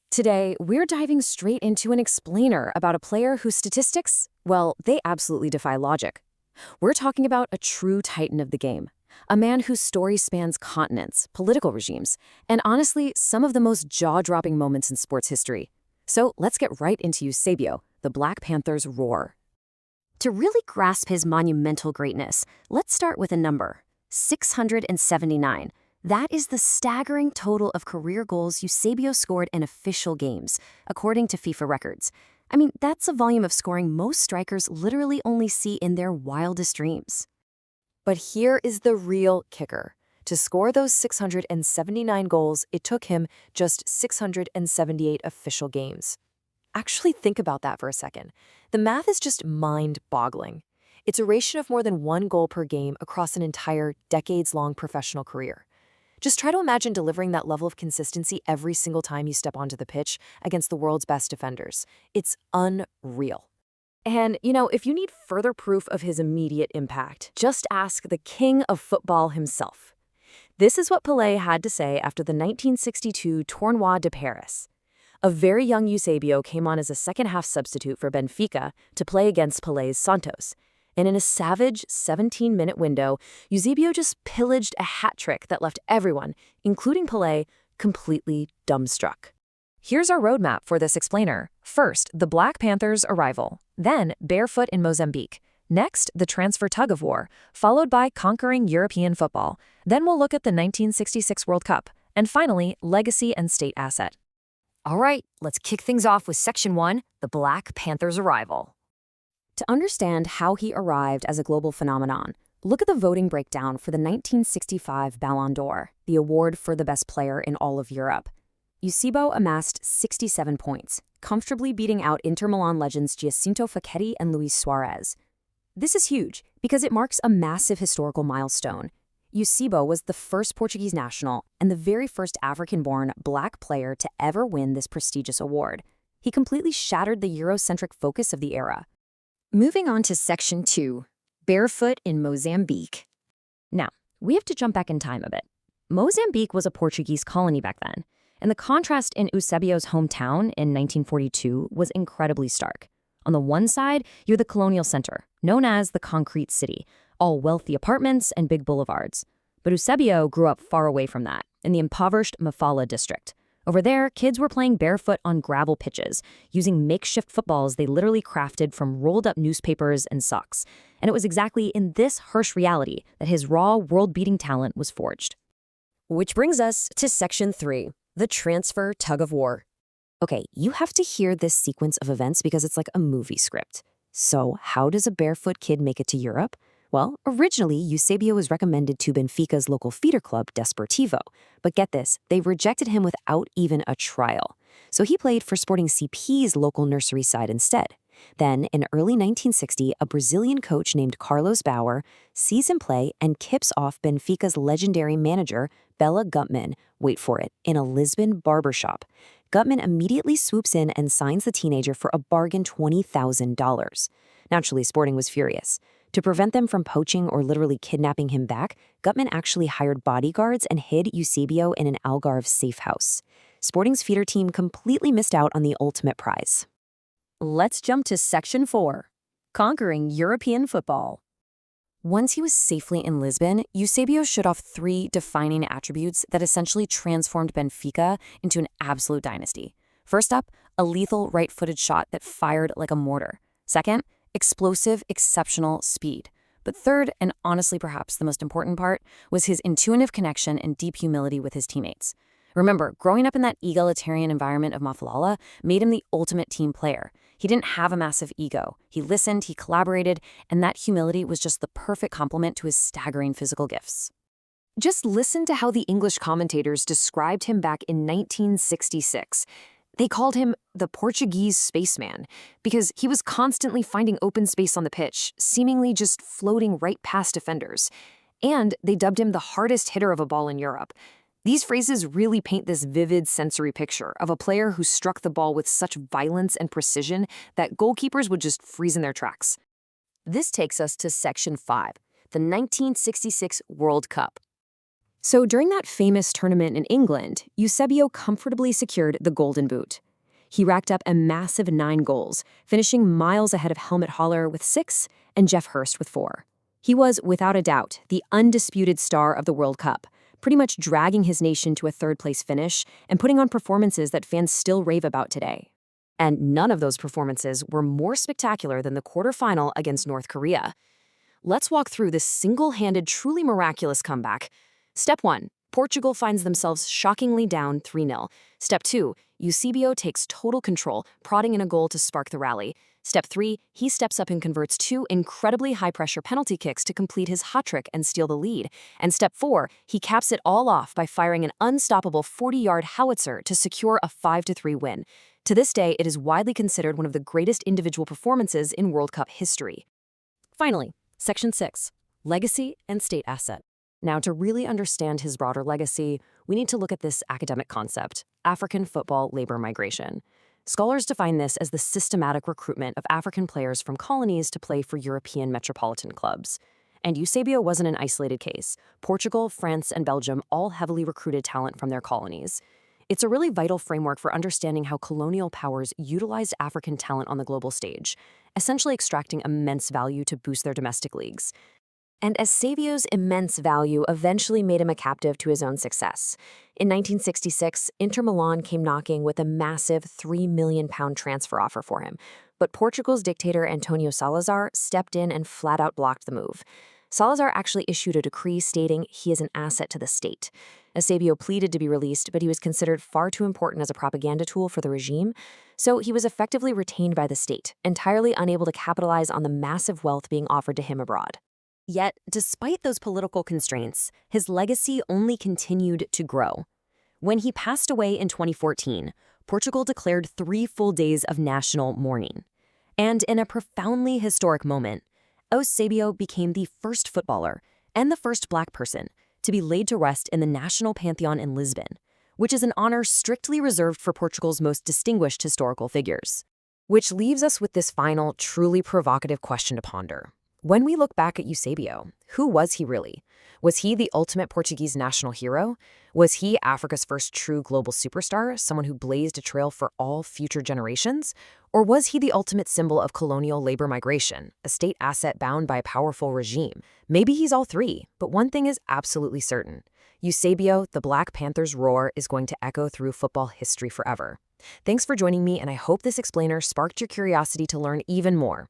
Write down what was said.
Today, we're diving straight into an explainer about a player whose statistics, well, they absolutely defy logic. We're talking about a true titan of the game, a man whose story spans continents, political regimes, and honestly, some of the most jaw-dropping moments in sports history. So let's get right into Eusebio, the Black Panther's roar. To really grasp his monumental greatness, let's start with a number, 679. That is the staggering total of career goals Eusebio scored in official games, according to FIFA records. I mean, that's a volume of scoring most strikers literally only see in their wildest dreams. But here is the real kicker. To score those 679 goals, it took him just 678 official games. Actually, think about that for a second. The math is just mind-boggling. It's a ratio of more than 1 goal per game across an entire decades-long professional career. Just try to imagine delivering that level of consistency every single time you step onto the pitch against the world's best defenders. It's unreal. And, if you need further proof of his immediate impact, just ask the king of football himself. This is what Pelé had to say after the 1962 Tournoi de Paris. A very young Eusebio came on as a second-half substitute for Benfica to play against Pelé's Santos. And in a savage 17-minute window, Eusebio just pillaged a hat trick that left everyone, including Pelé, completely dumbstruck. Here's our roadmap for this explainer. First, the Black Panther's arrival. Then, barefoot in Mozambique. Next, the transfer tug-of-war, followed by conquering European football. Then we'll look at the 1966 World Cup. And finally, legacy and state asset. All right, let's kick things off with Section 1, the Black Panther's arrival. To understand how he arrived as a global phenomenon, look at the voting breakdown for the 1965 Ballon d'Or, the award for the best player in all of Europe. Eusebio amassed 67 points, comfortably beating out Inter Milan legends Giacinto Facchetti and Luis Suarez. This is huge because it marks a massive historical milestone. Eusebio was the first Portuguese national and the very first African-born black player to ever win this prestigious award. He completely shattered the Eurocentric focus of the era. Moving on to Section 2, barefoot in Mozambique. Now, we have to jump back in time a bit. Mozambique was a Portuguese colony back then, and the contrast in Eusebio's hometown in 1942 was incredibly stark. On the one side, you're the colonial center, known as the Concrete City, all wealthy apartments and big boulevards. But Eusebio grew up far away from that, in the impoverished Mafala district. Over there, kids were playing barefoot on gravel pitches, using makeshift footballs they literally crafted from rolled-up newspapers and socks. And it was exactly in this harsh reality that his raw, world-beating talent was forged. Which brings us to Section 3, the transfer tug-of-war. Okay, you have to hear this sequence of events because it's like a movie script. So how does a barefoot kid make it to Europe? Well, originally, Eusebio was recommended to Benfica's local feeder club, Desportivo. But get this, they rejected him without even a trial. So he played for Sporting CP's local nursery side instead. Then, in early 1960, a Brazilian coach named Carlos Bauer sees him play and tips off Benfica's legendary manager, Bela Gutmann, wait for it, in a Lisbon barbershop. Gutmann immediately swoops in and signs the teenager for a bargain $20,000. Naturally, Sporting was furious. To prevent them from poaching or literally kidnapping him back, Gutmann actually hired bodyguards and hid Eusebio in an Algarve safe house. Sporting's feeder team completely missed out on the ultimate prize. Let's jump to Section 4, conquering European football. Once he was safely in Lisbon, Eusebio showed off 3 defining attributes that essentially transformed Benfica into an absolute dynasty. First up, a lethal right-footed shot that fired like a mortar. Second, explosive, exceptional speed. But third, and honestly perhaps the most important part, was his intuitive connection and deep humility with his teammates. Remember, growing up in that egalitarian environment of Mafalala made him the ultimate team player. He didn't have a massive ego. He listened, he collaborated, and that humility was just the perfect complement to his staggering physical gifts. Just listen to how the English commentators described him back in 1966. They called him the Portuguese spaceman because he was constantly finding open space on the pitch, seemingly just floating right past defenders. And they dubbed him the hardest hitter of a ball in Europe. These phrases really paint this vivid sensory picture of a player who struck the ball with such violence and precision that goalkeepers would just freeze in their tracks. This takes us to Section 5, the 1966 World Cup. So during that famous tournament in England, Eusebio comfortably secured the Golden Boot. He racked up a massive 9 goals, finishing miles ahead of Helmut Haller with 6 and Jeff Hurst with 4. He was, without a doubt, the undisputed star of the World Cup, pretty much dragging his nation to a third-place finish and putting on performances that fans still rave about today. And none of those performances were more spectacular than the quarterfinal against North Korea. Let's walk through this single-handed, truly miraculous comeback. Step 1. Portugal finds themselves shockingly down 3-0. Step 2. Eusebio takes total control, prodding in a goal to spark the rally. Step 3. He steps up and converts 2 incredibly high-pressure penalty kicks to complete his hat-trick and steal the lead. And Step 4. He caps it all off by firing an unstoppable 40-yard howitzer to secure a 5-3 win. To this day, it is widely considered one of the greatest individual performances in World Cup history. Finally, Section 6. Legacy and State Asset. Now, to really understand his broader legacy, we need to look at this academic concept, African football labor migration. Scholars define this as the systematic recruitment of African players from colonies to play for European metropolitan clubs. And Eusebio wasn't an isolated case. Portugal, France, and Belgium all heavily recruited talent from their colonies. It's a really vital framework for understanding how colonial powers utilized African talent on the global stage, essentially extracting immense value to boost their domestic leagues. And Eusebio's immense value eventually made him a captive to his own success. In 1966, Inter Milan came knocking with a massive £3 million transfer offer for him, but Portugal's dictator Antonio Salazar stepped in and flat-out blocked the move. Salazar actually issued a decree stating he is an asset to the state. Eusebio pleaded to be released, but he was considered far too important as a propaganda tool for the regime, so he was effectively retained by the state, entirely unable to capitalize on the massive wealth being offered to him abroad. Yet, despite those political constraints, his legacy only continued to grow. When he passed away in 2014, Portugal declared 3 full days of national mourning. And in a profoundly historic moment, Eusebio became the first footballer and the first Black person to be laid to rest in the National Pantheon in Lisbon, which is an honor strictly reserved for Portugal's most distinguished historical figures. Which leaves us with this final, truly provocative question to ponder. When we look back at Eusebio, who was he really? Was he the ultimate Portuguese national hero? Was he Africa's first true global superstar, someone who blazed a trail for all future generations? Or was he the ultimate symbol of colonial labor migration, a state asset bound by a powerful regime? Maybe he's all 3, but one thing is absolutely certain. Eusebio, the Black Panther's roar, is going to echo through football history forever. Thanks for joining me, and I hope this explainer sparked your curiosity to learn even more.